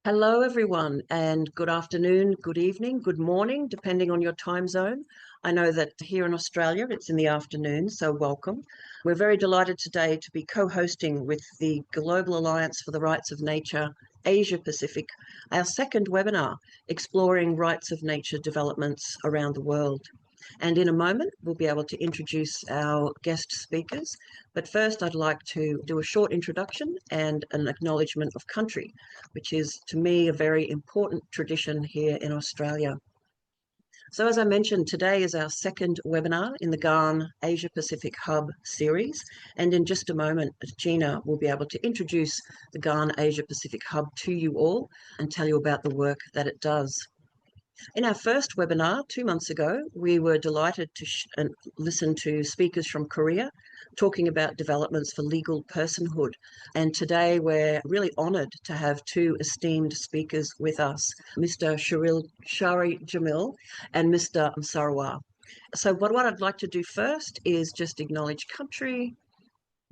Hello, everyone, and good afternoon, good evening, good morning, depending on your time zone. I know that here in Australia it's in the afternoon, so welcome. We're very delighted today to be co-hosting with the Global Alliance for the Rights of Nature Asia Pacific, our second webinar exploring rights of nature developments around the world. And in a moment, we'll be able to introduce our guest speakers. But first, I'd like to do a short introduction and an acknowledgement of country, which is, to me, a very important tradition here in Australia. So as I mentioned, today is our second webinar in the GARN Asia Pacific Hub series. And in just a moment, Gina will be able to introduce the GARN Asia Pacific Hub to you all and tell you about the work that it does. In our first webinar 2 months ago, we were delighted to listen to speakers from Korea talking about developments for legal personhood. And today we're really honoured to have two esteemed speakers with us, Mr. Shari Jamil and Mr. Sarwar. So what I'd like to do first is just acknowledge country.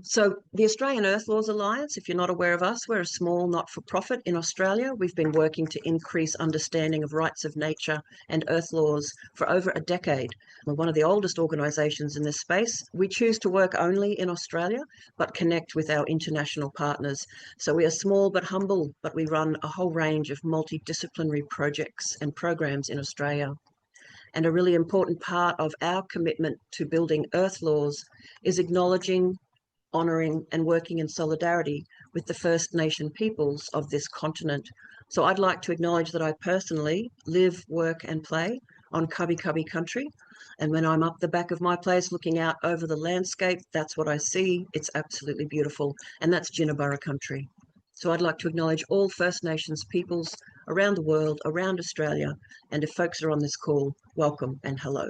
So the Australian Earth Laws Alliance, if you're not aware of us, we're a small not-for-profit in Australia. We've been working to increase understanding of rights of nature and earth laws for over a decade. We're one of the oldest organisations in this space. We choose to work only in Australia, but connect with our international partners. So we are small but humble, but we run a whole range of multidisciplinary projects and programs in Australia. And a really important part of our commitment to building earth laws is acknowledging, honouring and working in solidarity with the First Nation peoples of this continent. So I'd like to acknowledge that I personally live, work and play on Kabi Kabi country. And when I'm up the back of my place looking out over the landscape, that's what I see. It's absolutely beautiful. And that's Jinnaburra country. So I'd like to acknowledge all First Nations peoples around the world, around Australia. And if folks are on this call, welcome and hello.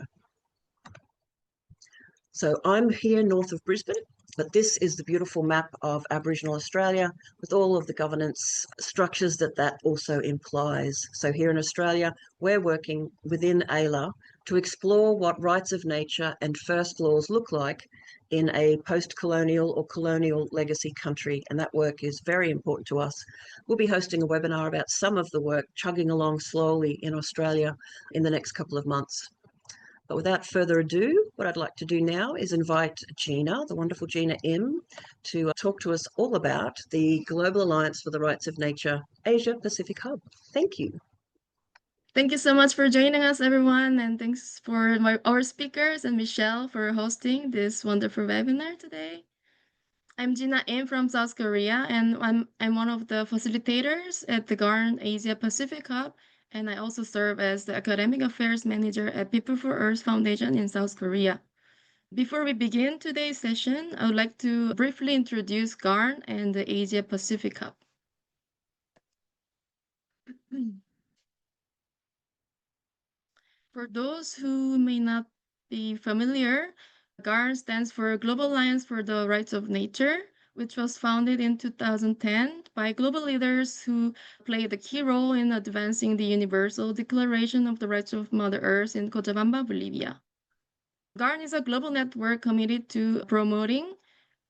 So I'm here north of Brisbane, but this is the beautiful map of Aboriginal Australia with all of the governance structures that also implies. So here in Australia, we're working within AILA to explore what rights of nature and first laws look like in a post-colonial or colonial legacy country, and that work is very important to us. We'll be hosting a webinar about some of the work chugging along slowly in Australia in the next couple of months. But without further ado, what I'd like to do now is invite Gina, the wonderful Gina M, to talk to us all about the Global Alliance for the Rights of Nature Asia Pacific Hub. Thank you. Thank you so much for joining us, everyone, and thanks for our speakers and Michelle for hosting this wonderful webinar today. I'm Gina M from South Korea, and I'm one of the facilitators at the GARN Asia Pacific Hub, and I also serve as the Academic Affairs Manager at People for Earth Foundation in South Korea. Before we begin today's session, I would like to briefly introduce GARN and the Asia Pacific Hub. For those who may not be familiar, GARN stands for Global Alliance for the Rights of Nature, which was founded in 2010 by global leaders who played a key role in advancing the Universal Declaration of the Rights of Mother Earth in Cochabamba, Bolivia. GARN is a global network committed to promoting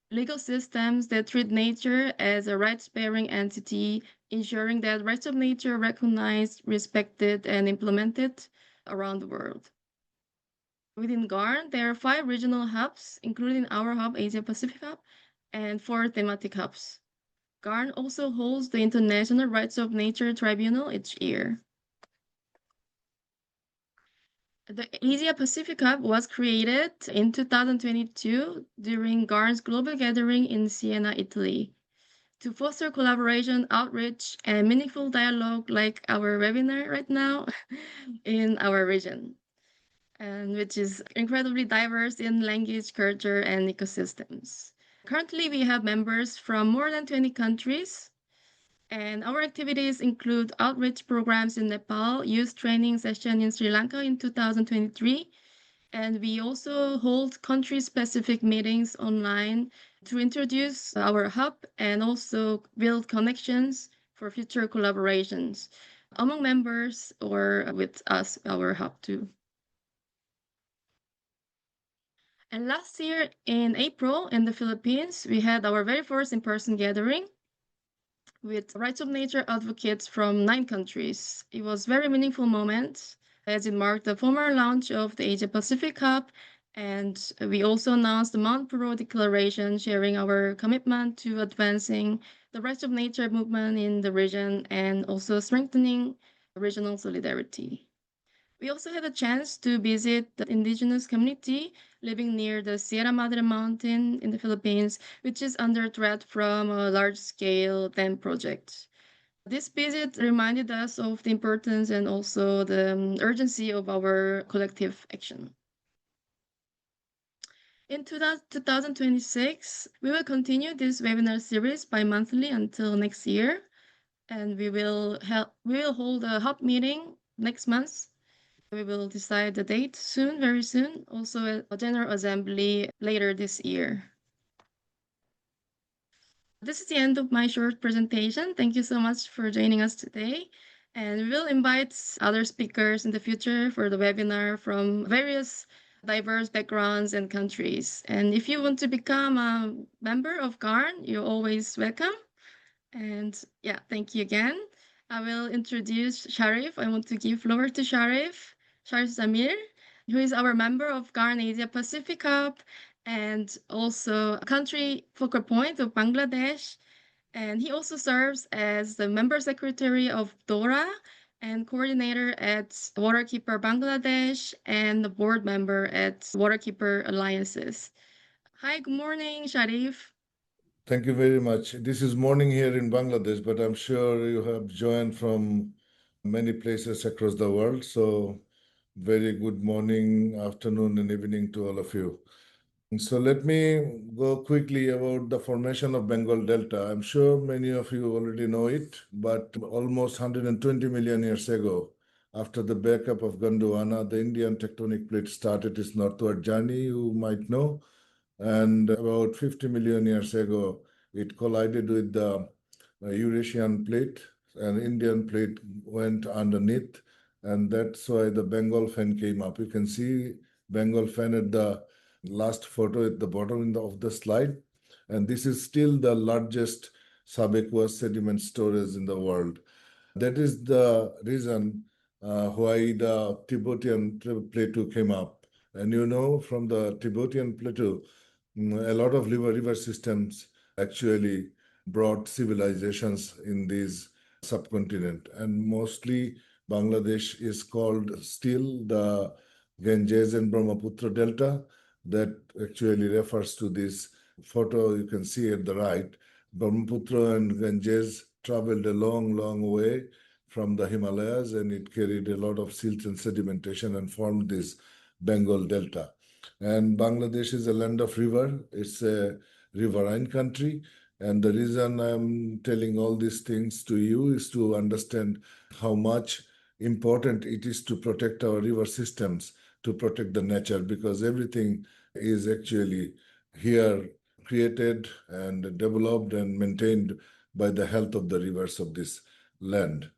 legal systems that treat nature as a rights-bearing entity, ensuring that rights of nature are recognized, respected, and implemented around the world. Within GARN, there are 5 regional hubs, including our hub, Asia Pacific Hub, and 4 thematic hubs. GARN also holds the International Rights of Nature Tribunal each year. The Asia Pacific Hub was created in 2022 during GARN's global gathering in Siena, Italy, to foster collaboration, outreach, and meaningful dialogue like our webinar right now in our region, and which is incredibly diverse in language, culture, and ecosystems. Currently, we have members from more than 20 countries, and our activities include outreach programs in Nepal, youth training session in Sri Lanka in 2023, and we also hold country-specific meetings online to introduce our hub and also build connections for future collaborations among members or with us, our hub too. And last year in April in the Philippines, we had our very first in-person gathering, with rights of nature advocates from 9 countries. It was a very meaningful moment as it marked the formal launch of the Asia Pacific Cup, and we also announced the Mount Puro Declaration, sharing our commitment to advancing the rights of nature movement in the region and also strengthening regional solidarity. We also had a chance to visit the indigenous community living near the Sierra Madre Mountain in the Philippines, which is under threat from a large-scale dam project. This visit reminded us of the importance and also the urgency of our collective action. In 2026, we will continue this webinar series bi-monthly until next year, and we will hold a hub meeting next month. We will decide the date soon, very soon. Also, a General Assembly later this year. This is the end of my short presentation. Thank you so much for joining us today. And we will invite other speakers in the future for the webinar from various diverse backgrounds and countries. And if you want to become a member of GARN, you're always welcome. And yeah, thank you again. I will introduce Sharif. I want to give floor to Sharif Jamil, who is our member of GARN Asia Pacific Hub and also a country focal point of Bangladesh. And he also serves as the member secretary of DHORA and coordinator at Waterkeeper Bangladesh and the board member at Waterkeeper Alliances. Hi, good morning, Sharif. Thank you very much. This is morning here in Bangladesh, but I'm sure you have joined from many places across the world. So very good morning, afternoon, and evening to all of you. So let me go quickly about the formation of Bengal Delta. I'm sure many of you already know it, but almost 120 million years ago, after the breakup of Gondwana, the Indian tectonic plate started its northward journey, you might know. And about 50 million years ago, it collided with the Eurasian plate, and Indian plate went underneath, and that's why the Bengal fan came up. You can see Bengal fan at the last photo at the bottom of the slide, and this is still the largest subaqueous sediment storage in the world. That is the reason why the Tibetan plateau came up. And you know, from the Tibetan plateau, a lot of river systems actually brought civilizations in this subcontinent, and mostly Bangladesh is called still the Ganges and Brahmaputra Delta. That actually refers to this photo you can see at the right. Brahmaputra and Ganges traveled a long way from the Himalayas, and it carried a lot of silt and sedimentation and formed this Bengal Delta. And Bangladesh is a land of river. It's a riverine country. And the reason I'm telling all these things to you is to understand how much important it is to protect our river systems, to protect the nature, because everything is actually here created and developed and maintained by the health of the rivers of this land.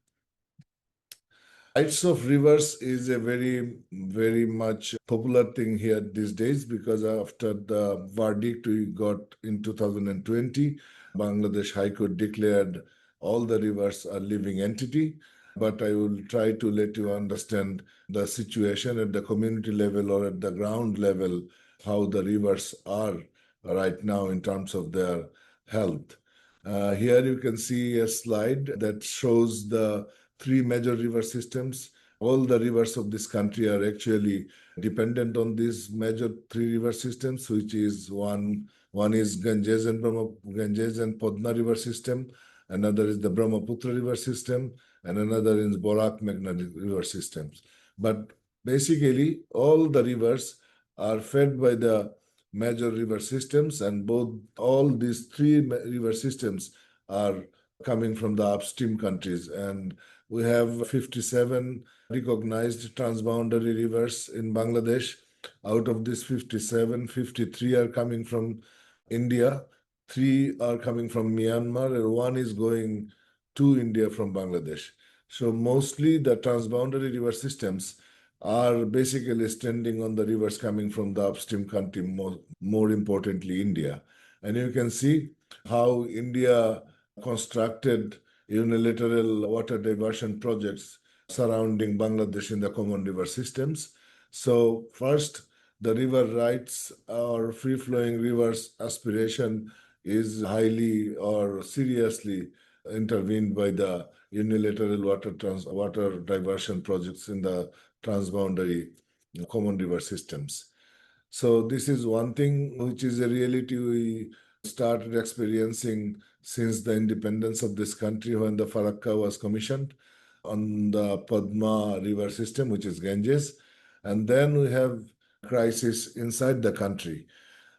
Rights of rivers is a very much popular thing here these days, because after the verdict we got in 2020, Bangladesh High Court declared all the rivers are living entity. But I will try to let you understand the situation at the community level or at the ground level, how the rivers are right now in terms of their health. Here you can see a slide that shows the 3 major river systems. All the rivers of this country are actually dependent on these major 3 river systems, which is one is Ganges and Padma river system, another is the Brahmaputra river system, and another is Borak Meghna river systems. But basically, all the rivers are fed by the major river systems, and all these 3 river systems are coming from the upstream countries. And we have 57 recognized transboundary rivers in Bangladesh. Out of these 57, 53 are coming from India, 3 are coming from Myanmar, and 1 is going to India from Bangladesh. So mostly the transboundary river systems are basically standing on the rivers coming from the upstream country, more importantly India. And you can see how India constructed unilateral water diversion projects surrounding Bangladesh in the common river systems. So first, the river rights or free-flowing rivers aspiration is highly or seriously intervened by the unilateral water diversion projects in the transboundary common river systems. So this is one thing which is a reality we started experiencing since the independence of this country when the Farakka was commissioned on the Padma river system, which is Ganges. And then we have crisis inside the country.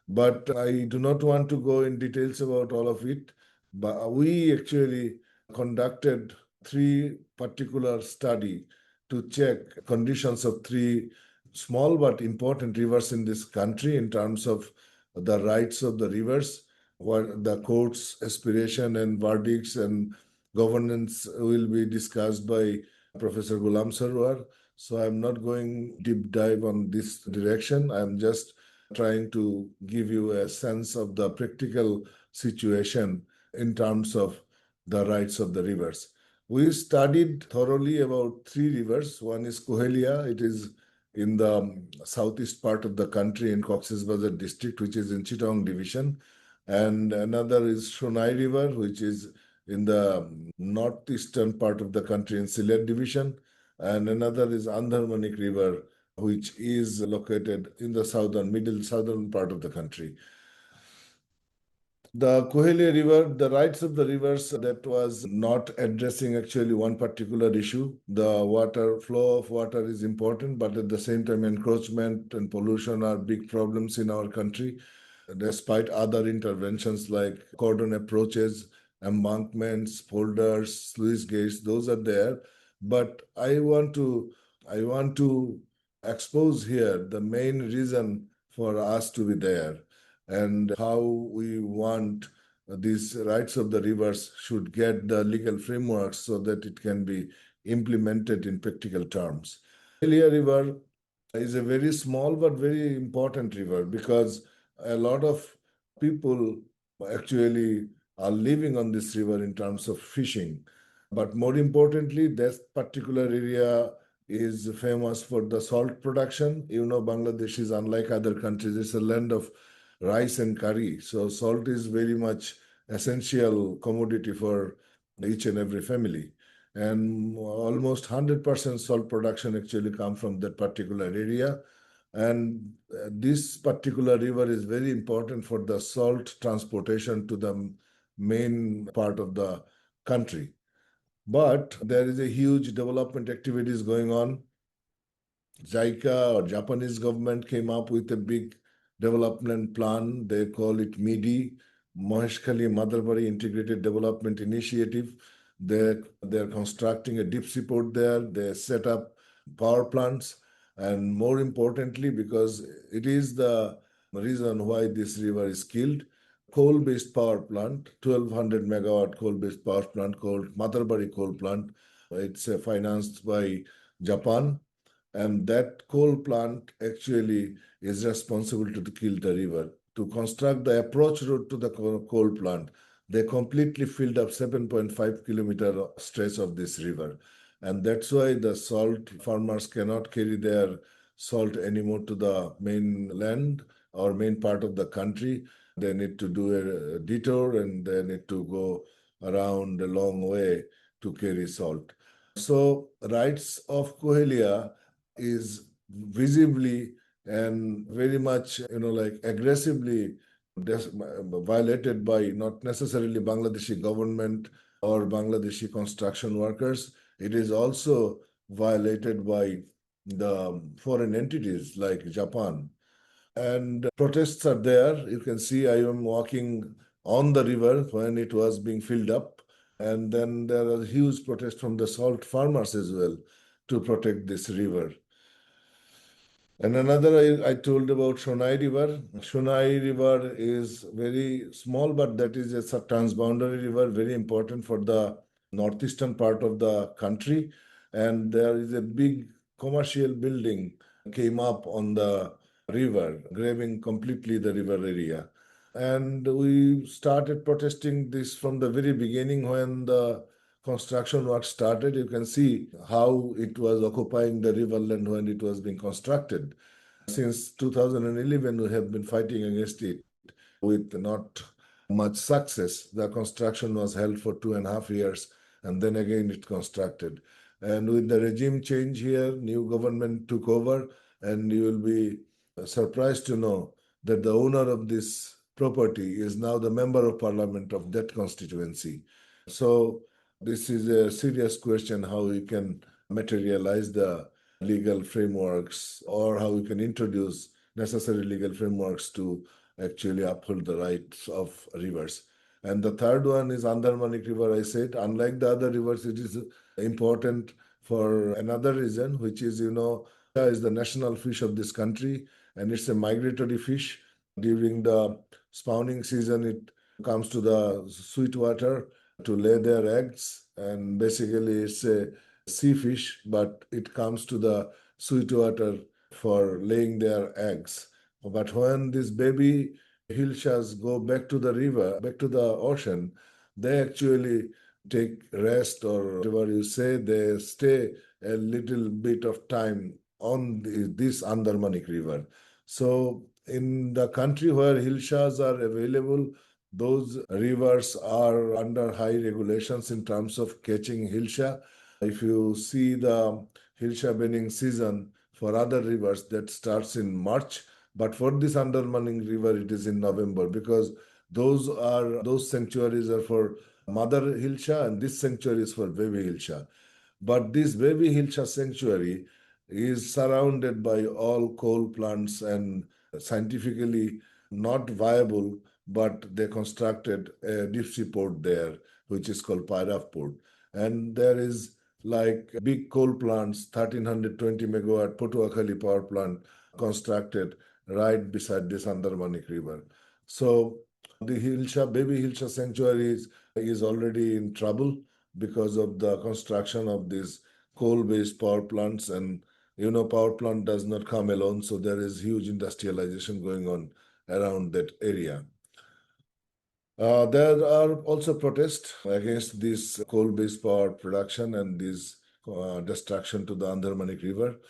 But I do not want to go in details about all of it. But we actually conducted three particular study to check conditions of three small but important rivers in this country in terms of the rights of the rivers, what the court's aspiration and verdicts and governance will be discussed by Professor Golam Sarwar. So I'm not going deep dive on this direction. I'm just trying to give you a sense of the practical situation in terms of the rights of the rivers. We studied thoroughly about three rivers. One is Kohelia. It is in the southeast part of the country in Cox's Bazar district, which is in Chittagong division. And another is Shonai River, which is in the northeastern part of the country in Sylhet division. And another is Andharmanik River, which is located in the southern part of the country. The Kohelia River, the rights of the rivers, that was not addressing actually one particular issue. The flow of water is important, but at the same time, encroachment and pollution are big problems in our country. Despite other interventions like cordon approaches, embankments, folders, sluice gates, those are there. But I want to expose here the main reason for us to be there and how we want these rights of the rivers should get the legal frameworks so that it can be implemented in practical terms. Kohelia River is a very small but very important river because a lot of people actually are living on this river in terms of fishing. But more importantly, this particular area is famous for the salt production. You know, Bangladesh is unlike other countries. It's a land of rice and curry. So salt is very much essential commodity for each and every family. And almost 100% salt production actually come from that particular area. And this particular river is very important for the salt transportation to the main part of the country. But there is a huge development activities going on. JICA or Japanese government came up with a big development plan. They call it MIDI, Maheshkhali Madarbari Integrated Development Initiative. They're constructing a deep seaport there. They set up power plants. And more importantly, because it is the reason why this river is killed, coal-based power plant, 1200 megawatt coal-based power plant called Madarbari Coal Plant. It's financed by Japan. And that coal plant actually is responsible to kill the river. To construct the approach road to the coal plant, they completely filled up 7.5 kilometer stretch of this river. And that's why the salt farmers cannot carry their salt anymore to the mainland or main part of the country. They need to do a detour and they need to go around a long way to carry salt. So rights of Kohelia is visibly and very much, aggressively violated by not necessarily Bangladeshi government or Bangladeshi construction workers. It is also violated by the foreign entities like Japan. And protests are there. You can see I am walking on the river when it was being filled up. And then there are huge protests from the salt farmers as well to protect this river. And another I told about Shonai River. Shonai River is very small, but that is a transboundary river, very important for the northeastern part of the country. And there is a big commercial building came up on the river, grabbing completely the river area. And we started protesting this from the very beginning when the construction work started. You can see how it was occupying the riverland when it was being constructed. Since 2011, we have been fighting against it with not much success. The construction was held for 2.5 years, and then again it constructed. And with the regime change here, new government took over, and you will be surprised to know that the owner of this property is now the member of parliament of that constituency. So this is a serious question how we can materialize the legal frameworks or how we can introduce necessary legal frameworks to actually uphold the rights of rivers. And the third one is Andarmanik River. I said, unlike the other rivers, it is important for another reason, which is, is the national fish of this country, and it's a migratory fish. During the spawning season, it comes to the sweet water to lay their eggs, and basically it's a sea fish, but it comes to the sweet water for laying their eggs. But when these baby hilshas go back to the river, back to the ocean, they actually take rest, or whatever you say, they stay a little bit of time on this Andarmanik River. So in the country where hilshas are available, those rivers are under high regulations in terms of catching hilsha. If you see the hilsha banning season for other rivers, that starts in March, but for this Andarmanik River, it is in November, because those sanctuaries are for mother hilsha, and this sanctuary is for baby hilsha. But this baby hilsha sanctuary is surrounded by all coal plants and scientifically not viable, but they constructed a deep sea port there, which is called Pairaf Port. And there is like big coal plants, 1320 megawatt Potuakhali power plant constructed right beside this Andarmanik River. So the baby Hilsha sanctuary is already in trouble because of the construction of these coal-based power plants. And power plant does not come alone, so there is huge industrialization going on around that area. There are also protests against this coal-based power production and this destruction to the Andarmanik River.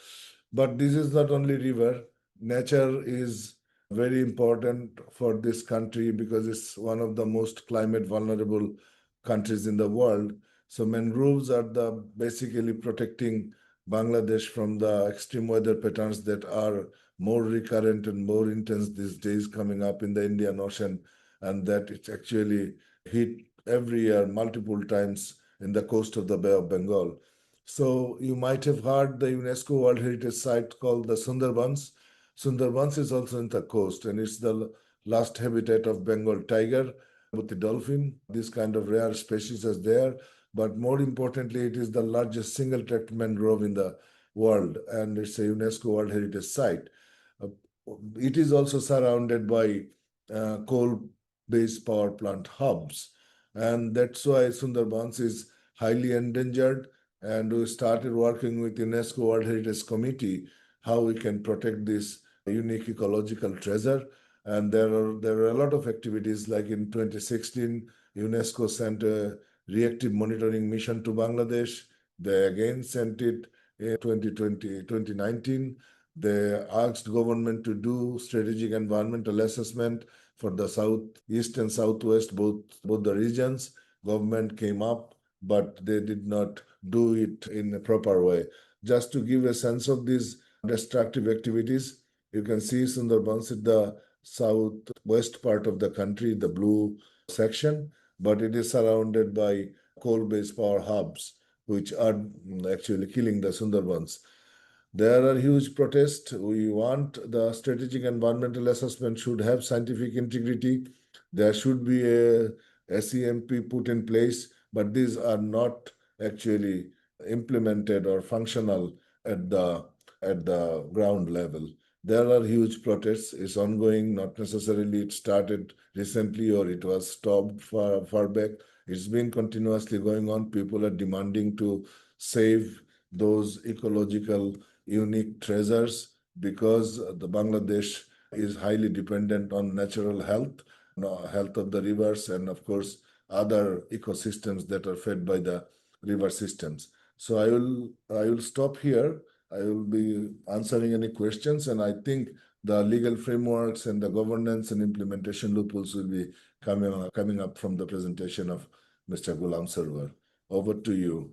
But this is not only river. Nature is very important for this country because it's one of the most climate vulnerable countries in the world. So mangroves are basically protecting Bangladesh from the extreme weather patterns that are more recurrent and more intense these days coming up in the Indian Ocean, and that it's actually hit every year multiple times in the coast of the Bay of Bengal. So you might have heard the UNESCO World Heritage Site called the Sundarbans. Sundarbans is also in the coast, and it's the last habitat of Bengal tiger with the dolphin. This kind of rare species is there. But more importantly, it is the largest single-tract mangrove in the world, and it's a UNESCO World Heritage Site. It is also surrounded by coal-based power plant hubs, and that's why Sundarbans is highly endangered. And we started working with UNESCO World Heritage Committee how we can protect this unique ecological treasure. And there are a lot of activities. Like in 2016, UNESCO sent a reactive monitoring mission to Bangladesh. They again sent it in 2019. They asked government to do strategic environmental assessment for the southeast and southwest, both the regions. Government came up, but they did not do it in a proper way. Just to give a sense of these destructive activities, you can see Sundarbans in the southwest part of the country, the blue section, but it is surrounded by coal-based power hubs, which are actually killing the Sundarbans. There are huge protests. We want the strategic environmental assessment should have scientific integrity. There should be a SEMP put in place, but these are not actually implemented or functional at the ground level. There are huge protests. It's ongoing. Not necessarily it started recently or it was stopped far back. It's been continuously going on. People are demanding to save those ecological unique treasures because the Bangladesh is highly dependent on natural health. health of the rivers, and of course, other ecosystems that are fed by the river systems. So I will stop here. I will be answering any questions, and I think the legal frameworks and the governance and implementation loopholes will be coming up from the presentation of Mr. Golam Sarwar. Over to you,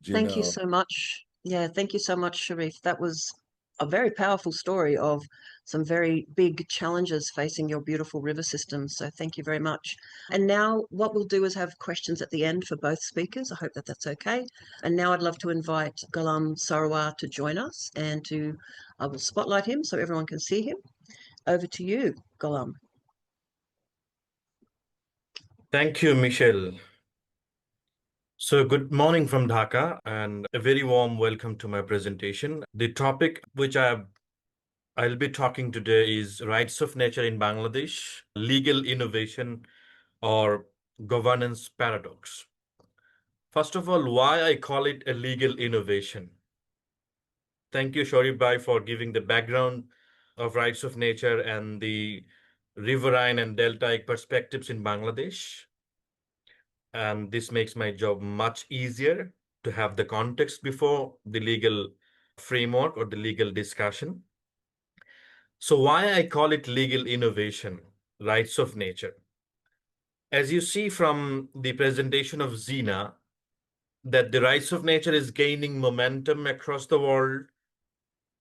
Gina. Thank you so much. Yeah, thank you so much, Sharif. That was a very powerful story of some very big challenges facing your beautiful river system. So thank you very much. And now what we'll do is have questions at the end for both speakers. I hope that that's okay. And now I'd love to invite Golam Sarwar to join us, and I will spotlight him so everyone can see him. Over to you, Golam. Thank you, Michelle. So good morning from Dhaka, and a very warm welcome to my presentation. The topic which I'll be talking today is rights of nature in Bangladesh, legal innovation or governance paradox. First of all, why I call it a legal innovation. Thank you, Sharif Bhai, for giving the background of rights of nature and the riverine and deltaic perspectives in Bangladesh. And this makes my job much easier to have the context before the legal framework or the legal discussion. So why I call it legal innovation, rights of nature. As you see from the presentation of Zina, that the rights of nature is gaining momentum across the world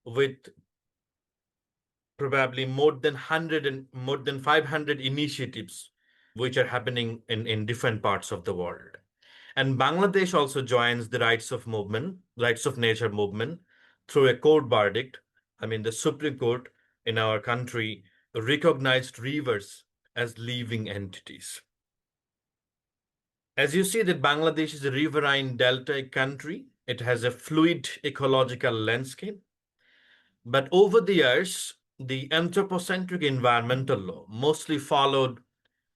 with probably more than 500 initiatives which are happening in different parts of the world. And Bangladesh also joins the rights of nature movement through a court verdict. I mean, the Supreme Court in our country recognized rivers as living entities. As you see that Bangladesh is a riverine deltaic country, it has a fluid ecological landscape. But over the years, the anthropocentric environmental law mostly followed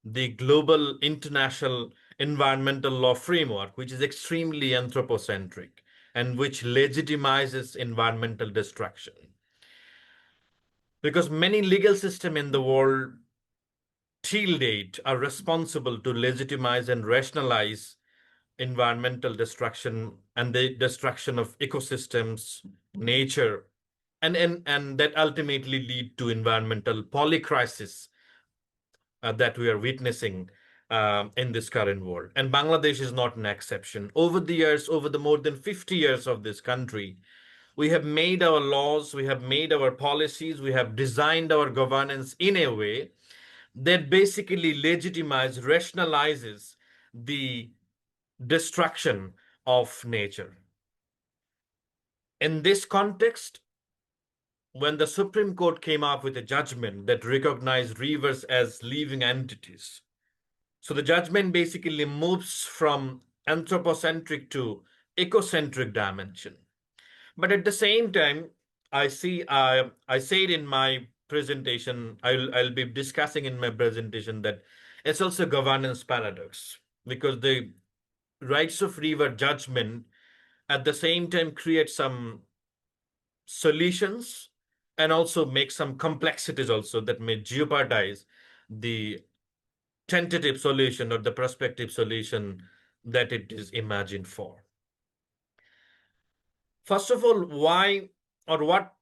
the global international environmental law framework, which is extremely anthropocentric and which legitimizes environmental destruction. Because many legal systems in the world till date are responsible to legitimize and rationalize environmental destruction and the destruction of ecosystems, nature, and that ultimately lead to environmental polycrisis that we are witnessing in this current world. And Bangladesh is not an exception. Over the years, over the more than 50 years of this country, we have made our laws, we have made our policies, we have designed our governance in a way that basically rationalizes the destruction of nature. In this context, when the Supreme Court came up with a judgment that recognized rivers as living entities, so the judgment basically moves from anthropocentric to ecocentric dimension. But at the same time, I said in my presentation, I'll be discussing in my presentation that it's also a governance paradox, because the rights of river judgment at the same time create some solutions and also make some complexities also that may jeopardize the tentative solution or the prospective solution that it is imagined for. First of all, why or what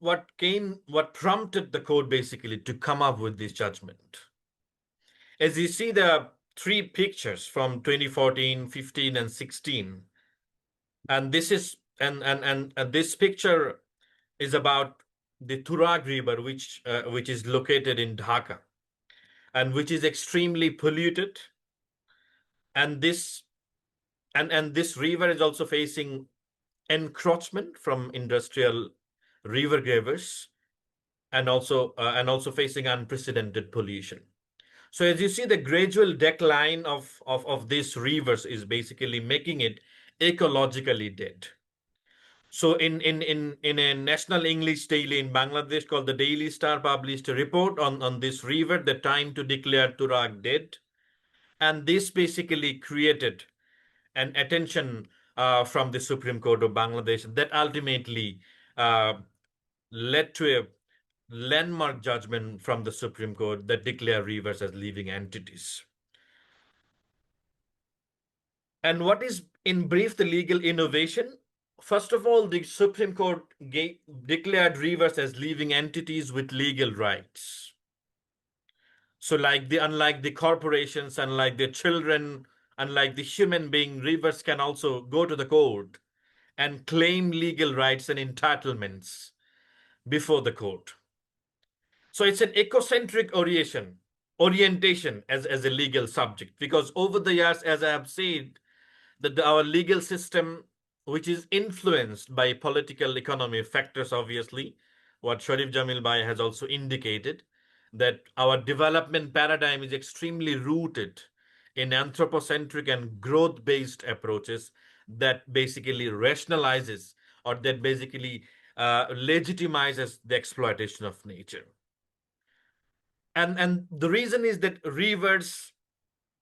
prompted the court basically to come up with this judgment? As you see the three pictures from 2014, 15, and 16, and this is and this picture is about the Turag River, which is located in Dhaka, and which is extremely polluted. And this river is also facing encroachment from industrial river gravers, and also facing unprecedented pollution. So as you see, the gradual decline of these rivers is basically making it ecologically dead. So in a national English daily in Bangladesh called the Daily Star published a report on this river, the time to declare Turag dead. And this basically created an attention from the Supreme Court of Bangladesh that ultimately led to landmark judgment from the Supreme Court that declare rivers as living entities. And what is, in brief, the legal innovation? First of all, the Supreme Court declared rivers as living entities with legal rights. So unlike the corporations, unlike the children, unlike the human being, rivers can also go to the court and claim legal rights and entitlements before the court. So it's an ecocentric orientation as a legal subject, because over the years, as I have said, that our legal system, which is influenced by political economy factors, obviously, what Sharif Jamil Bhai has also indicated, that our development paradigm is extremely rooted in anthropocentric and growth-based approaches that basically rationalizes or that basically legitimizes the exploitation of nature. And the reason is that rivers,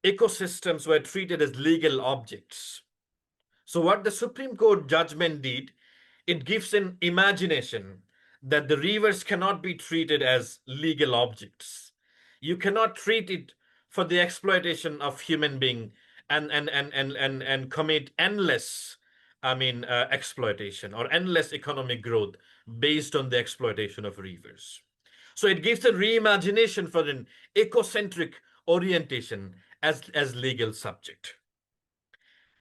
ecosystems were treated as legal objects. So what the Supreme Court judgment did, it gives an imagination that the rivers cannot be treated as legal objects. You cannot treat it for the exploitation of human being and commit endless, exploitation or endless economic growth based on the exploitation of rivers. So it gives a reimagination for an ecocentric orientation as legal subject.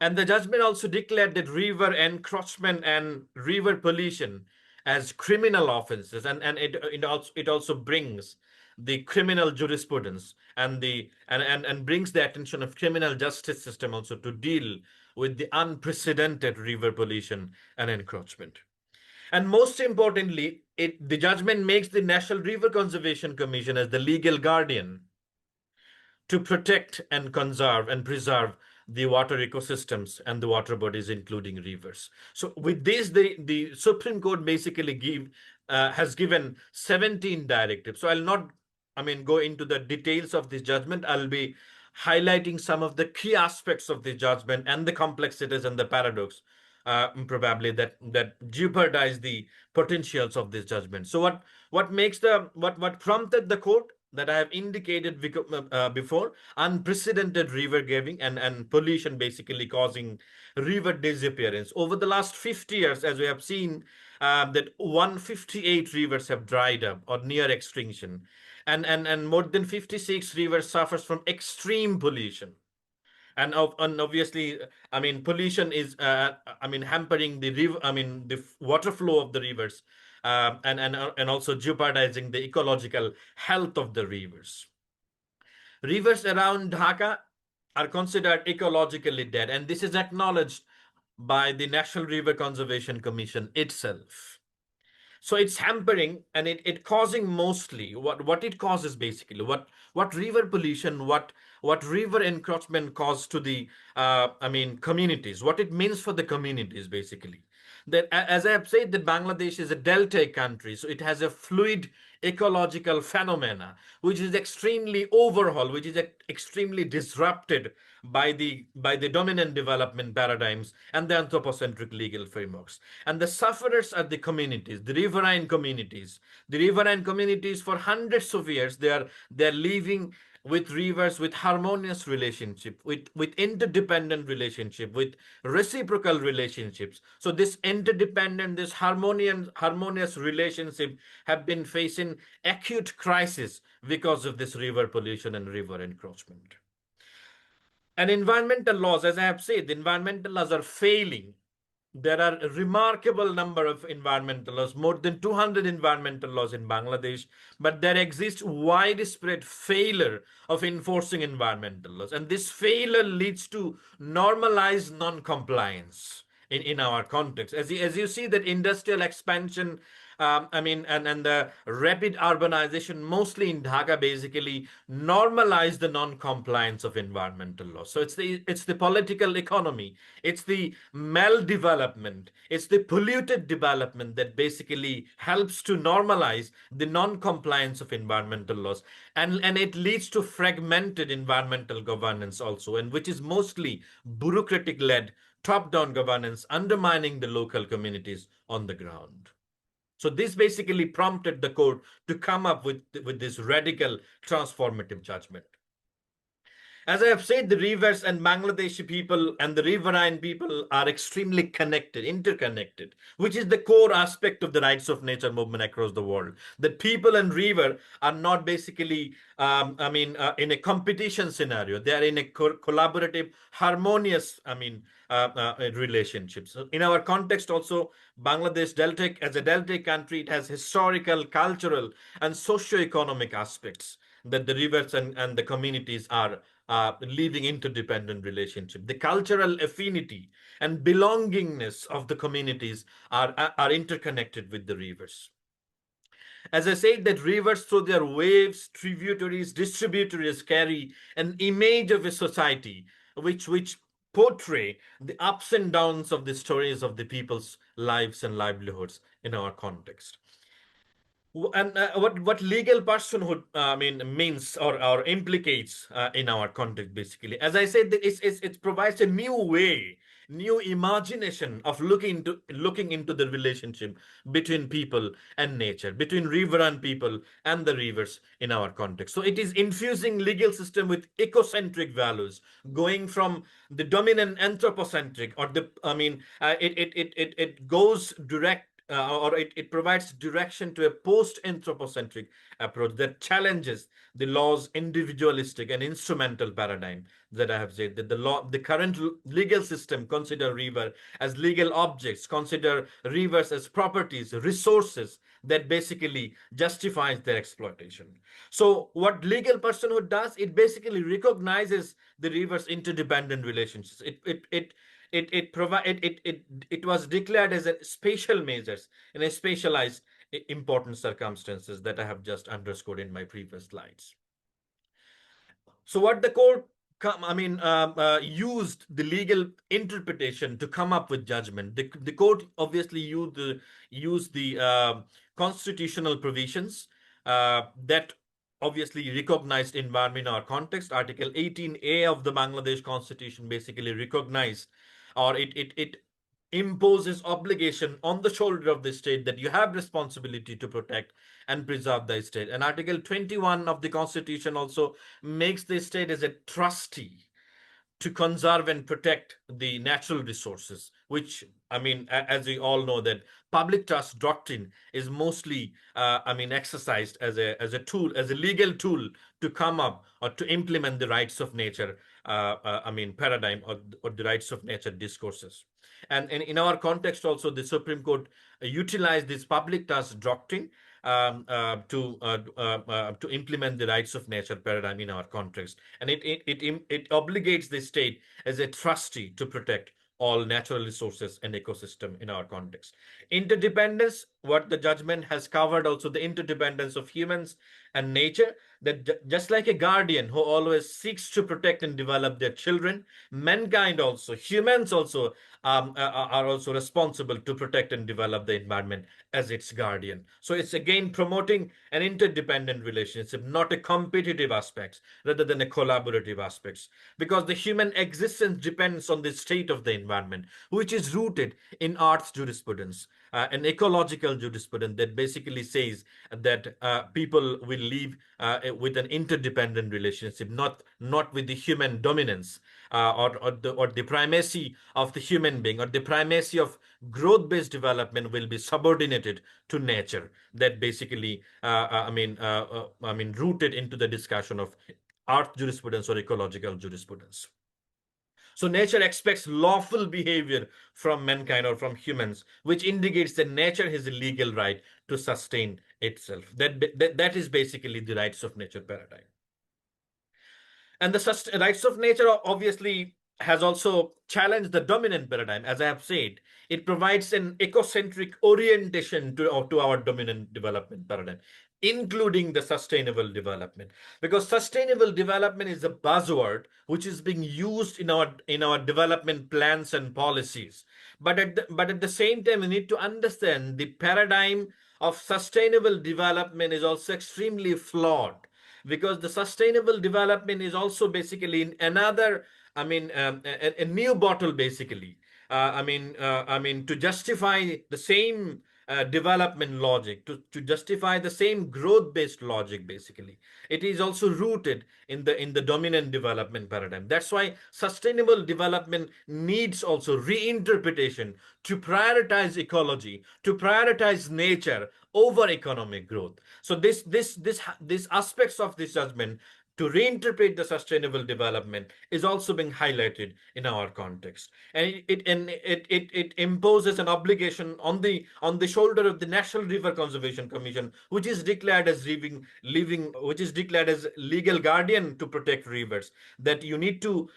And the judgment also declared that river encroachment and river pollution as criminal offenses, and it also brings the criminal jurisprudence and brings the attention of criminal justice system also to deal with the unprecedented river pollution and encroachment. And most importantly, the judgment makes the National River Conservation Commission as the legal guardian to protect and conserve and preserve the water ecosystems and the water bodies, including rivers. So with this, the Supreme Court basically has given 17 directives. So I'll not, go into the details of this judgment. I'll be highlighting some of the key aspects of the judgment and the complexities and the paradox, probably that jeopardize the potentials of this judgment. So what prompted the court, that I have indicated before, unprecedented river giving and pollution basically causing river disappearance. Over the last 50 years, as we have seen, that 158 rivers have dried up or near extinction, and more than 56 rivers suffers from extreme pollution. And obviously, pollution is, hampering the river, the water flow of the rivers, and also jeopardizing the ecological health of the rivers. Rivers around Dhaka are considered ecologically dead, and this is acknowledged by the National River Conservation Commission itself. So it's hampering and it causing mostly what it causes basically, what river pollution, what river encroachment cause to the communities, what it means for the communities basically. That, as I have said, that Bangladesh is a delta country, so it has a fluid ecological phenomena which is extremely overhauled, which is extremely disrupted by the dominant development paradigms and the anthropocentric legal frameworks. And the sufferers are the communities, the riverine communities. The riverine communities for hundreds of years, they're living with rivers, with harmonious relationship, with interdependent relationship, with reciprocal relationships. So this interdependent, this harmonious relationship have been facing acute crisis because of this river pollution and river encroachment. And environmental laws, as I have said, the environmental laws are failing. There are a remarkable number of environmental laws, more than 200 environmental laws in Bangladesh, but there exists widespread failure of enforcing environmental laws. And this failure leads to normalized non-compliance in our context. As you see that industrial expansion, and the rapid urbanization, mostly in Dhaka, basically normalize the non-compliance of environmental laws. So it's the political economy, it's the maldevelopment, it's the polluted development that basically helps to normalize the non-compliance of environmental laws, and it leads to fragmented environmental governance also, and which is mostly bureaucratic-led, top-down governance, undermining the local communities on the ground. So this basically prompted the court to come up with this radical transformative judgment. As I have said, the rivers and Bangladeshi people and the riverine people are extremely connected, interconnected, which is the core aspect of the rights of nature movement across the world. That people and river are not basically, in a competition scenario. They are in a collaborative, harmonious, relationships. So in our context also, Bangladesh delta, as a delta country, it has historical, cultural, and socio-economic aspects that the rivers and the communities are living interdependent relationship. The cultural affinity and belongingness of the communities are interconnected with the rivers. As I said, that rivers through their waves, tributaries, distributaries carry an image of a society which portray the ups and downs of the stories of the people's lives and livelihoods in our context. And what legal personhood means or implicates in our context, basically, as I said, it provides a new way, new imagination of looking into the relationship between people and nature, between riverine people and the rivers in our context. So it is infusing legal system with ecocentric values, going from the dominant anthropocentric or it goes direct or it provides direction to a post-anthropocentric approach that challenges the law's individualistic and instrumental paradigm that I have said, that the current legal system consider river as legal objects, consider rivers as properties, resources that basically justifies their exploitation. So what legal personhood does, it basically recognizes the rivers' interdependent relationships. It was declared as a special measures in a specialized important circumstances that I have just underscored in my previous slides. So what the court used the legal interpretation to come up with judgment. The court obviously used the constitutional provisions that obviously recognized environment in our context. Article 18A of the Bangladesh Constitution basically recognized, or it imposes obligation on the shoulder of the state that you have responsibility to protect and preserve the state. And Article 21 of the Constitution also makes the state as a trustee to conserve and protect the natural resources, which, as we all know, that public trust doctrine is mostly, exercised as a tool, as a legal tool to come up or to implement the rights of nature, paradigm or the rights of nature discourses. And in our context also, the Supreme Court utilized this public trust doctrine to implement the rights of nature paradigm in our context, and it obligates the state as a trustee to protect all natural resources and ecosystem in our context. Interdependence, what the judgment has covered, also the interdependence of humans and nature, that just like a guardian who always seeks to protect and develop their children, mankind also, humans also are also responsible to protect and develop the environment as its guardian. So it's again promoting an interdependent relationship, not a competitive aspects rather than a collaborative aspects, because the human existence depends on the state of the environment, which is rooted in Earth's jurisprudence, an ecological jurisprudence that basically says that people will live with an interdependent relationship, not with the human dominance or the primacy of the human being, or the primacy of growth-based development will be subordinated to nature. That basically, rooted into the discussion of Earth jurisprudence or ecological jurisprudence. So nature expects lawful behavior from mankind or from humans, which indicates that nature has a legal right to sustain itself. That is basically the rights of nature paradigm. And the rights of nature obviously has also challenged the dominant paradigm. As I have said, it provides an ecocentric orientation to our dominant development paradigm, including the sustainable development, because sustainable development is a buzzword which is being used in our development plans and policies. But at the same time, we need to understand the paradigm of sustainable development is also extremely flawed, because the sustainable development is also basically in another, a new bottle, basically. To justify the same development logic, to justify the same growth-based logic, basically. It is also rooted in the dominant development paradigm. That's why sustainable development needs also reinterpretation to prioritize ecology, to prioritize nature over economic growth. So these aspects of this judgment to reinterpret the sustainable development is also being highlighted in our context, and it imposes an obligation on the shoulder of the National River Conservation Commission, which is declared as which is declared as legal guardian to protect rivers, that you need to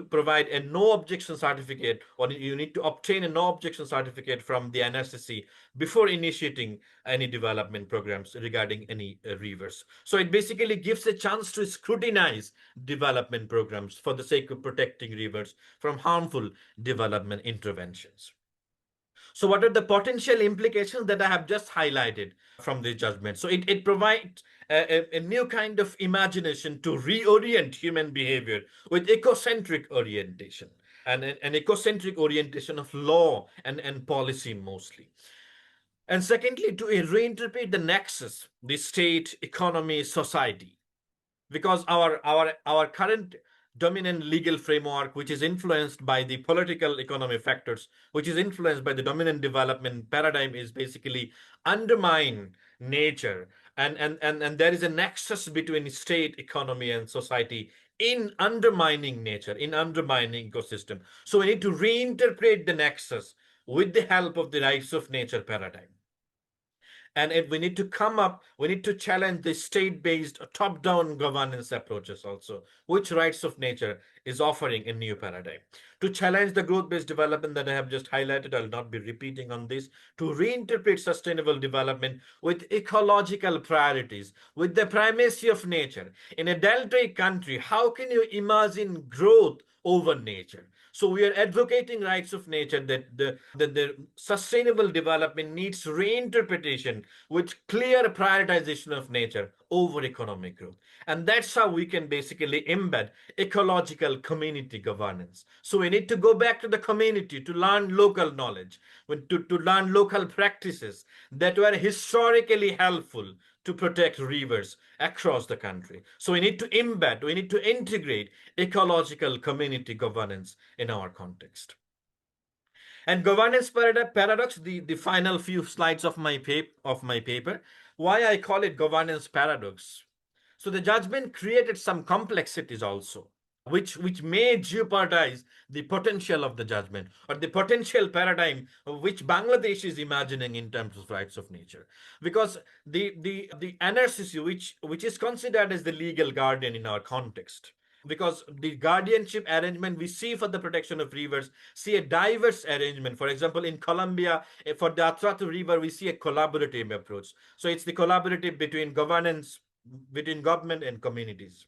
provide a no objection certificate, or you need to obtain a no objection certificate from the NRCC before initiating any development programs regarding any rivers. So it basically gives a chance to scrutinize development programs for the sake of protecting rivers from harmful development interventions. So what are the potential implications that I have just highlighted from this judgment? So it provides a new kind of imagination to reorient human behavior with ecocentric orientation, and an ecocentric orientation of law and policy mostly. And secondly, to reinterpret the nexus, the state, economy, society, because our current dominant legal framework, which is influenced by the political economic factors, which is influenced by the dominant development paradigm, is basically undermine nature, and there is a nexus between state, economy, and society in undermining nature, in undermining ecosystem. So we need to reinterpret the nexus with the help of the rights of nature paradigm. And if we need to challenge the state-based top-down governance approaches also, which rights of nature is offering a new paradigm. To challenge the growth-based development that I have just highlighted, I'll not be repeating on this, to reinterpret sustainable development with ecological priorities, with the primacy of nature. In a deltaic country, how can you imagine growth over nature? So we are advocating rights of nature, that the sustainable development needs reinterpretation with clear prioritization of nature over economic growth. And that's how we can basically embed ecological community governance. So we need to go back to the community to learn local knowledge, to learn local practices that were historically helpful to protect rivers across the country. So we need to integrate ecological community governance in our context. And governance paradox, the final few slides of my paper, why I call it governance paradox. So the judgment created some complexities also, which may jeopardize the potential of the judgment, or the potential paradigm which Bangladesh is imagining in terms of rights of nature. Because the NRCC, which is considered as the legal guardian in our context, because the guardianship arrangement we see for the protection of rivers see a diverse arrangement. For example, in Colombia, for the Atrato River, we see a collaborative approach. So it's the collaborative between governance, between government and communities.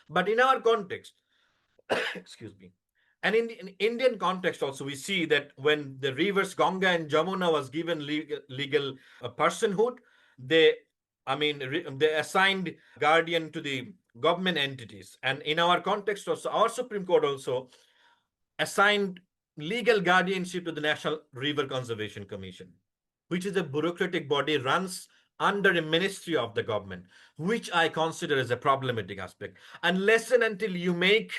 But in our context, excuse me, and in the Indian context also, we see that when the rivers Ganga and Jamuna was given legal personhood, they assigned guardian to the government entities. And in our context also, our Supreme Court also assigned legal guardianship to the National River Conservation Commission, which is a bureaucratic body runs under a ministry of the government, which I consider as a problematic aspect. Unless and until you make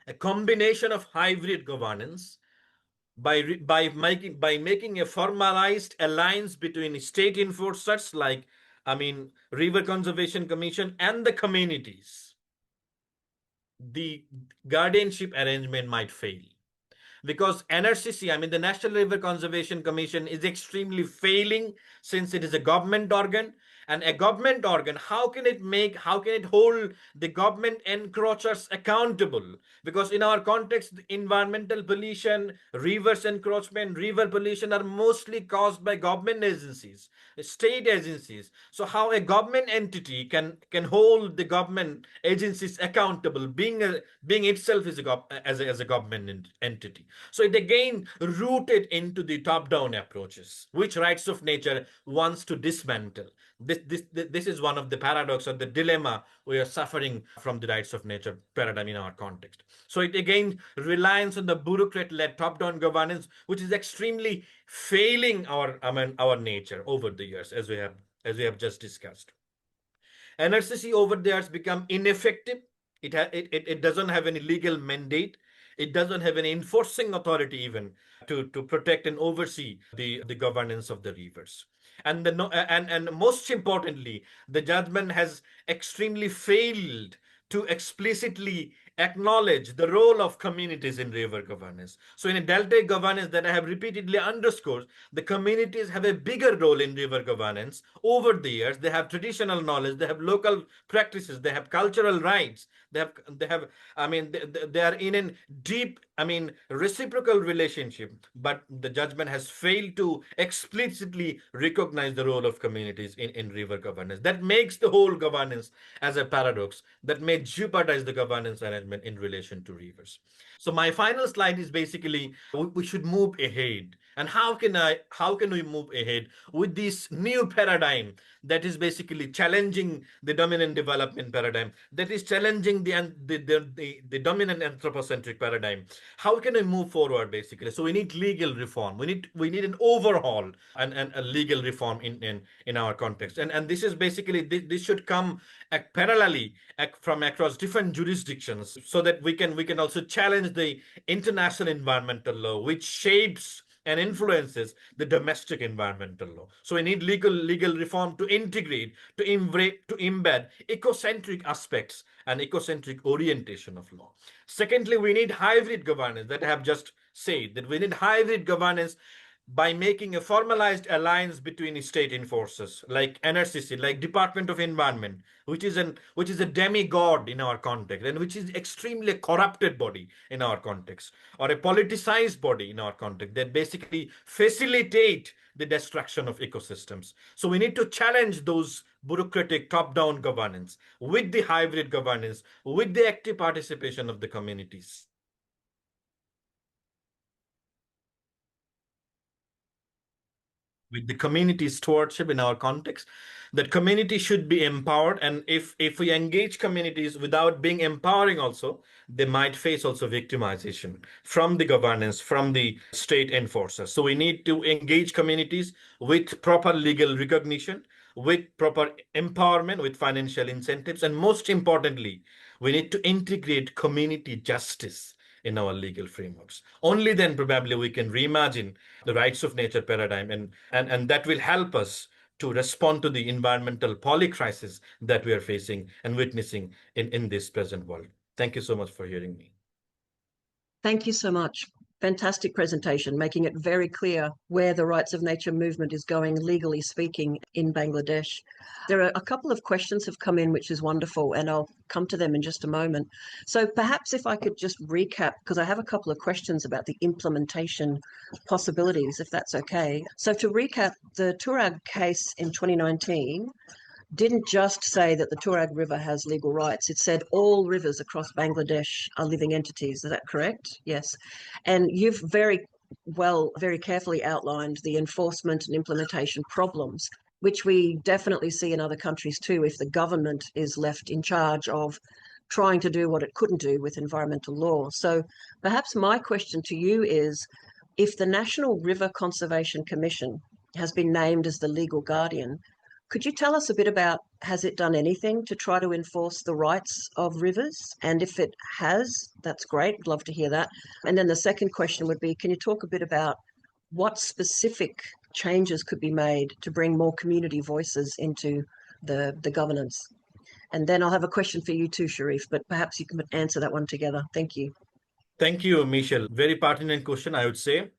a combination of hybrid governance by making a formalized alliance between state enforcers like River Conservation Commission and the communities, the guardianship arrangement might fail. Because NRCC, the National River Conservation Commission, is extremely failing, since it is a government organ. And a government organ, how can it hold the government encroachers accountable? Because in our context, environmental pollution, rivers encroachment, river pollution are mostly caused by government agencies, state agencies. So how a government entity can hold the government agencies accountable, being itself as a government entity? So it again rooted into the top-down approaches, which rights of nature wants to dismantle. The this is one of the paradox or the dilemma we are suffering from the rights of nature paradigm in our context. So it again relies on the bureaucrat-led top-down governance, which is extremely failing our nature over the years, as we have just discussed. NRCC over there has become ineffective. It doesn't have any legal mandate. It doesn't have any enforcing authority even to protect and oversee the governance of the rivers. And most importantly, the judgment has extremely failed to explicitly acknowledge the role of communities in river governance. So in a delta governance that I have repeatedly underscored, the communities have a bigger role in river governance over the years. They have traditional knowledge, they have local practices, they have cultural rights, they are in a deep, reciprocal relationship, but the judgment has failed to explicitly recognize the role of communities in river governance. That makes the whole governance as a paradox that may jeopardize the governance arrangement in relation to rivers. So my final slide is basically we should move ahead. And how can we move ahead with this new paradigm that is basically challenging the dominant development paradigm, that is challenging the dominant anthropocentric paradigm? How can we move forward basically? So we need legal reform. We need an overhaul and a legal reform in our context. And this is basically this should come parallelly from across different jurisdictions, so that we can also challenge the international environmental law, which shapes and influences the domestic environmental law. So we need legal reform to integrate, to embed ecocentric aspects and ecocentric orientation of law. Secondly, we need hybrid governance, that I have just said, that we need hybrid governance by making a formalized alliance between state enforcers like NRCC, like Department of Environment, which is a demigod in our context, and which is extremely corrupted body in our context, or a politicized body in our context, that basically facilitate the destruction of ecosystems. So we need to challenge those bureaucratic top-down governance with the hybrid governance, with the active participation of the communities. With the community stewardship in our context, that community should be empowered. And if we engage communities without being empowering also, they might face also victimization from the governance, from the state enforcers. So we need to engage communities with proper legal recognition, with proper empowerment, with financial incentives. And most importantly, we need to integrate community justice in our legal frameworks. Only then probably we can reimagine the rights of nature paradigm, and that will help us to respond to the environmental polycrisis that we are facing and witnessing in this present world. Thank you so much for hearing me. Thank you so much. Fantastic presentation, making it very clear where the rights of nature movement is going, legally speaking, in Bangladesh. There are a couple of questions have come in, which is wonderful, and I'll come to them in just a moment. So perhaps if I could just recap, because I have a couple of questions about the implementation possibilities, if that's okay. So to recap, the Turag case in 2019 didn't just say that the Turag River has legal rights. It said all rivers across Bangladesh are living entities. Is that correct? Yes. And you've very carefully outlined the enforcement and implementation problems, which we definitely see in other countries too, if the government is left in charge of trying to do what it couldn't do with environmental law. So perhaps my question to you is, if the National River Conservation Commission has been named as the legal guardian, could you tell us a bit about, has it done anything to try to enforce the rights of rivers? And if it has, that's great. I'd love to hear that. And then the second question would be, can you talk a bit about what specific changes could be made to bring more community voices into the governance? And then I'll have a question for you too, Sharif, but perhaps you can answer that one together. Thank you. Thank you, Michelle. Very pertinent question, I would say.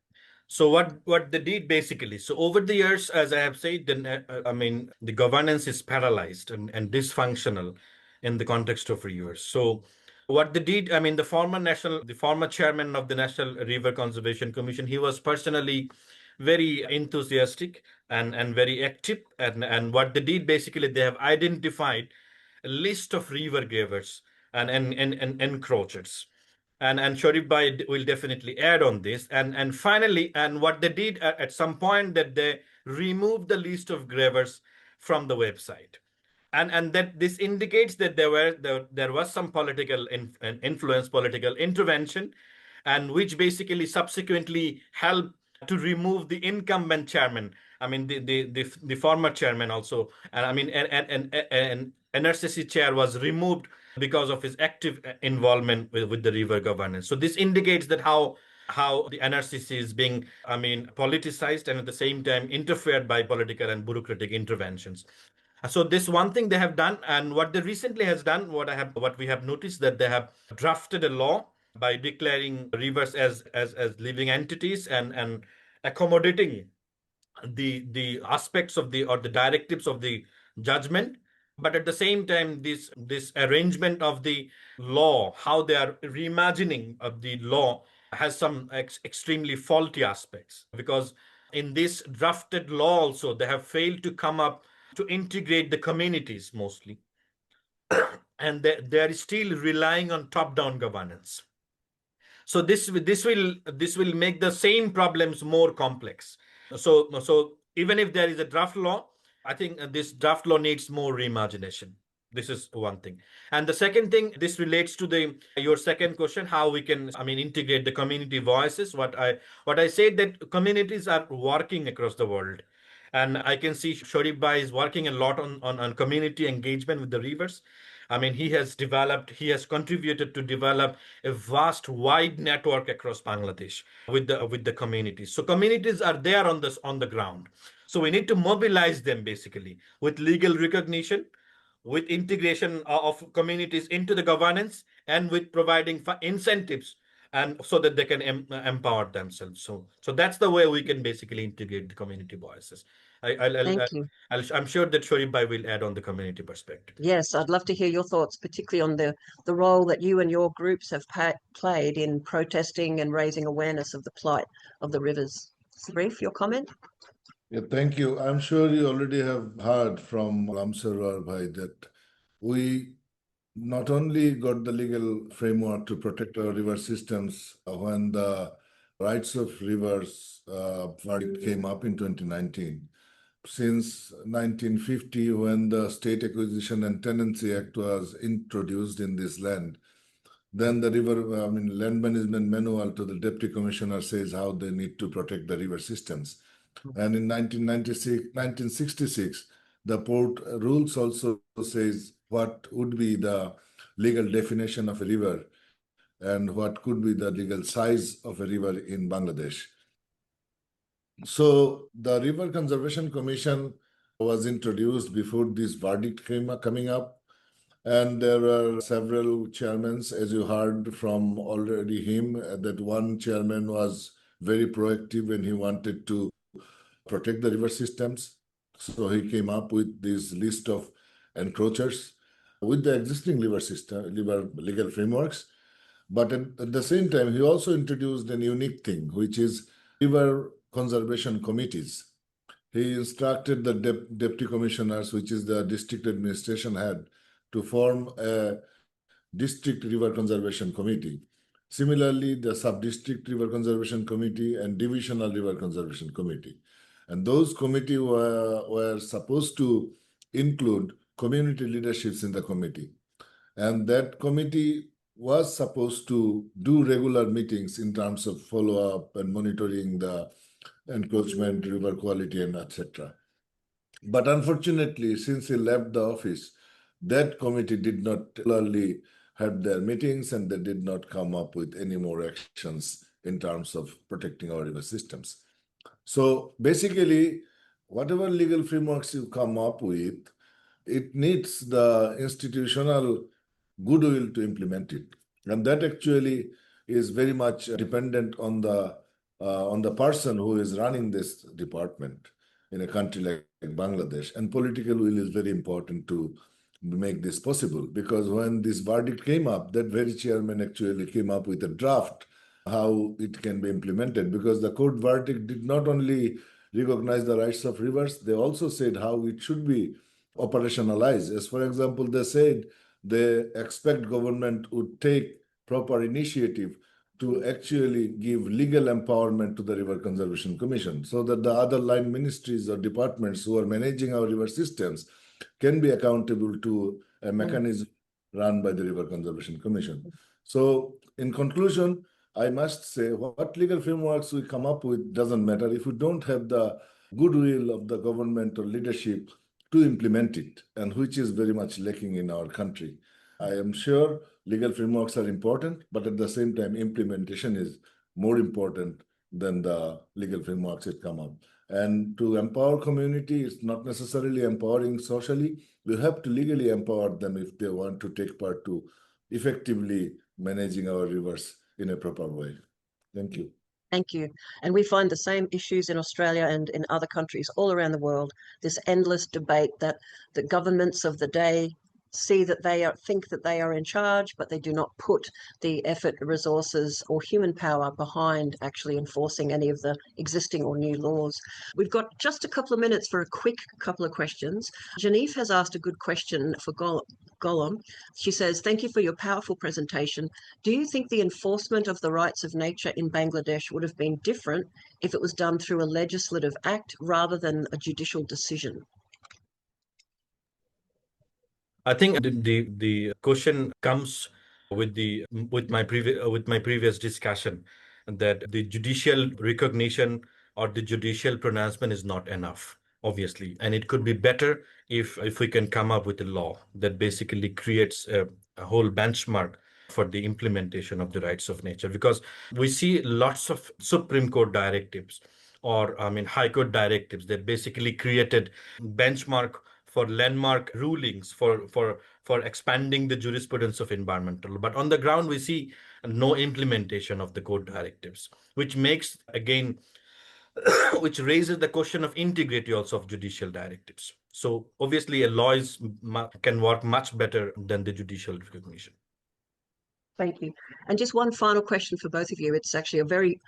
So what they did basically, so over the years, as I have said, the governance is paralyzed and dysfunctional in the context of rivers. So what they did, the former chairman of the National River Conservation Commission, he was personally very enthusiastic and very active. And what they did basically, they have identified a list of river gravers and encroachers. And Sharif Bhai will definitely add on this. And finally, and what they did at some point, that they removed the list of gravers from the website. And that this indicates that there was some political influence, political intervention, and which basically subsequently helped to remove the incumbent chairman. I mean, the former chairman also, and I mean, an NRCC chair was removed because of his active involvement with the river governance. So this indicates that how the NRCC is being, I mean, politicized and at the same time interfered by political and bureaucratic interventions. So this one thing they have done, and what they recently has done, what we have noticed, that they have drafted a law by declaring rivers as living entities and accommodating the aspects of the directives of the judgment. But at the same time, this arrangement of the law, how they are reimagining of the law, has some extremely faulty aspects, because in this drafted law also they have failed to come up to integrate the communities mostly, and they are still relying on top-down governance. So this will make the same problems more complex. So even if there is a draft law, I think this draft law needs more reimagination. This is one thing. And the second thing, this relates to your second question, how we can, I mean, integrate the community voices. What I said, that communities are working across the world. And I can see Sharif Bhai is working a lot on community engagement with the rivers. I mean, he has contributed to develop a vast, wide network across Bangladesh with the communities. So communities are there on the ground. So we need to mobilize them basically with legal recognition, with integration of communities into the governance, and with providing incentives, and so that they can empower themselves. So that's the way we can basically integrate the community voices. Thank you. I'm sure that Sharif Bhai will add on the community perspective. Yes, I'd love to hear your thoughts, particularly on the role that you and your groups have played in protesting and raising awareness of the plight of the rivers. Sharif, your comment? Yeah, thank you. I'm sure you already have heard from Sarwar Bhai that we not only got the legal framework to protect our river systems when the rights of rivers verdict came up in 2019. Since 1950, when the State Acquisition and Tenancy Act was introduced in this land, then the land management manual to the Deputy Commissioner says how they need to protect the river systems. And in 1966, the port rules also says what would be the legal definition of a river and what could be the legal size of a river in Bangladesh. So the River Conservation Commission was introduced before this verdict coming up. And there were several chairmen, as you heard from already him, that one chairman was very proactive when he wanted to protect the river systems. So he came up with this list of encroachers with the existing river legal frameworks. But at the same time, he also introduced a unique thing, which is river conservation committees. He instructed the deputy commissioners, which is the district administration head, to form a district river conservation committee. Similarly, the sub-district river conservation committee and divisional river conservation committee. And those committees were supposed to include community leaderships in the committee. And that committee was supposed to do regular meetings in terms of follow-up and monitoring the encroachment, river quality, and etc. But unfortunately, since he left the office, that committee did not regularly have their meetings, and they did not come up with any more actions in terms of protecting our river systems. So basically, whatever legal frameworks you come up with, it needs the institutional goodwill to implement it. And that actually is very much dependent on the person who is running this department in a country like Bangladesh. And political will is very important to make this possible, because when this verdict came up, that very chairman actually came up with a draft how it can be implemented, because the court verdict did not only recognize the rights of rivers, they also said how it should be operationalized. As for example, they said they expect government would take proper initiative to actually give legal empowerment to the River Conservation Commission so that the other line ministries or departments who are managing our river systems can be accountable to a mechanism run by the River Conservation Commission. So in conclusion, I must say what legal frameworks we come up with doesn't matter if we don't have the goodwill of the government or leadership to implement it, and which is very much lacking in our country. I am sure legal frameworks are important, but at the same time, implementation is more important than the legal frameworks that come up. And to empower community, it's not necessarily empowering socially. We have to legally empower them if they want to take part to effectively managing our rivers in a proper way. Thank you. Thank you. And we find the same issues in Australia and in other countries all around the world, this endless debate that the governments of the day see that think that they are in charge, but they do not put the effort, resources, or human power behind actually enforcing any of the existing or new laws. We've got just a couple of minutes for a quick couple of questions. Janif has asked a good question for Golam. She says, thank you for your powerful presentation. Do you think the enforcement of the rights of nature in Bangladesh would have been different if it was done through a legislative act rather than a judicial decision? I think the question comes with my previous discussion that the judicial recognition or the judicial pronouncement is not enough, obviously, and it could be better if we can come up with a law that basically creates a whole benchmark for the implementation of the rights of nature, because we see lots of Supreme Court directives or High Court directives that basically created benchmark for landmark rulings for expanding the jurisprudence of environmental. But on the ground, we see no implementation of the court directives, which makes, again, which raises the question of integrity also of judicial directives. So obviously a law can work much better than the judicial recognition. Thank you. And just one final question for both of you. It's actually a very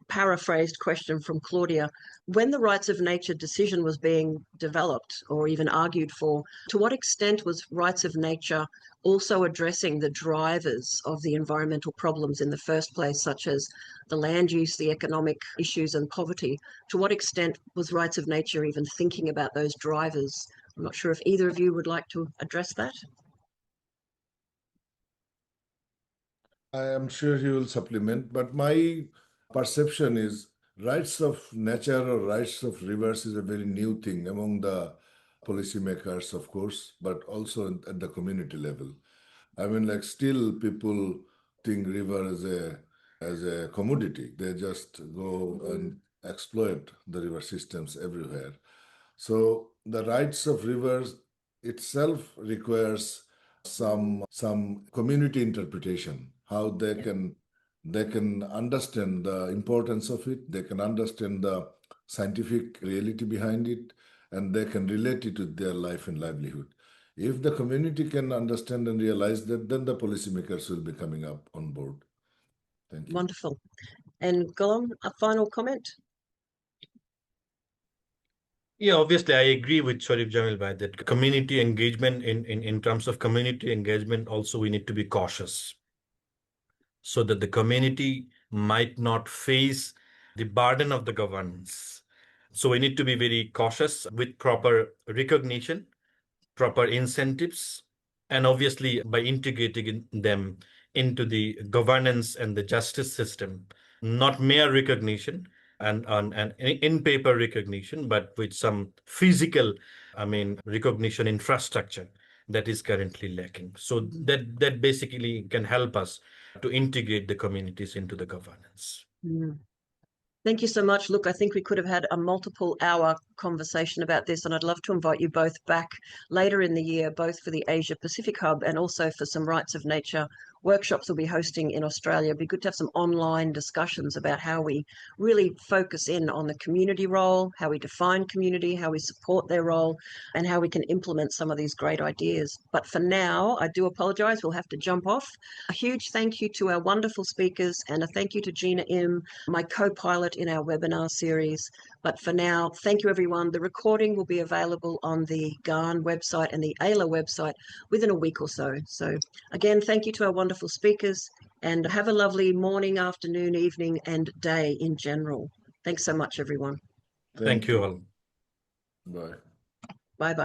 paraphrased question from Claudia. When the rights of nature decision was being developed or even argued for, to what extent was rights of nature also addressing the drivers of the environmental problems in the first place, such as the land use, the economic issues and poverty? To what extent was rights of nature even thinking about those drivers? I'm not sure if either of you would like to address that. I am sure he will supplement, but my perception is rights of nature or rights of rivers is a very new thing among the policymakers, of course, but also at the community level. I mean, like still people think river as a commodity. They just go and exploit the river systems everywhere. So the rights of rivers itself requires some community interpretation, how they can understand the importance of it, they can understand the scientific reality behind it, and they can relate it to their life and livelihood. If the community can understand and realize that, then the policymakers will be coming up on board. Thank you. Wonderful. And Golam, a final comment? Yeah, obviously, I agree with Sharif Jamil by that community engagement in terms of community engagement, also we need to be cautious so that the community might not face the burden of the governance. So we need to be very cautious with proper recognition, proper incentives, and obviously by integrating them into the governance and the justice system, not mere recognition and in paper recognition, but with some physical, recognition infrastructure that is currently lacking. So that basically can help us to integrate the communities into the governance. Thank you so much. Look, I think we could have had a multiple-hour conversation about this, and I'd love to invite you both back later in the year, both for the Asia Pacific Hub and also for some rights of nature workshops we'll be hosting in Australia. It'd be good to have some online discussions about how we really focus in on the community role, how we define community, how we support their role, and how we can implement some of these great ideas. But for now, I do apologize. We'll have to jump off. A huge thank you to our wonderful speakers, and a thank you to Gina Im, my co-pilot in our webinar series. But for now, thank you, everyone. The recording will be available on the GARN website and the AILA website within a week or so. So again, thank you to our wonderful speakers. and have a lovely morning, afternoon, evening, and day in general. Thanks so much, everyone. Thank you all. Bye. Bye-bye.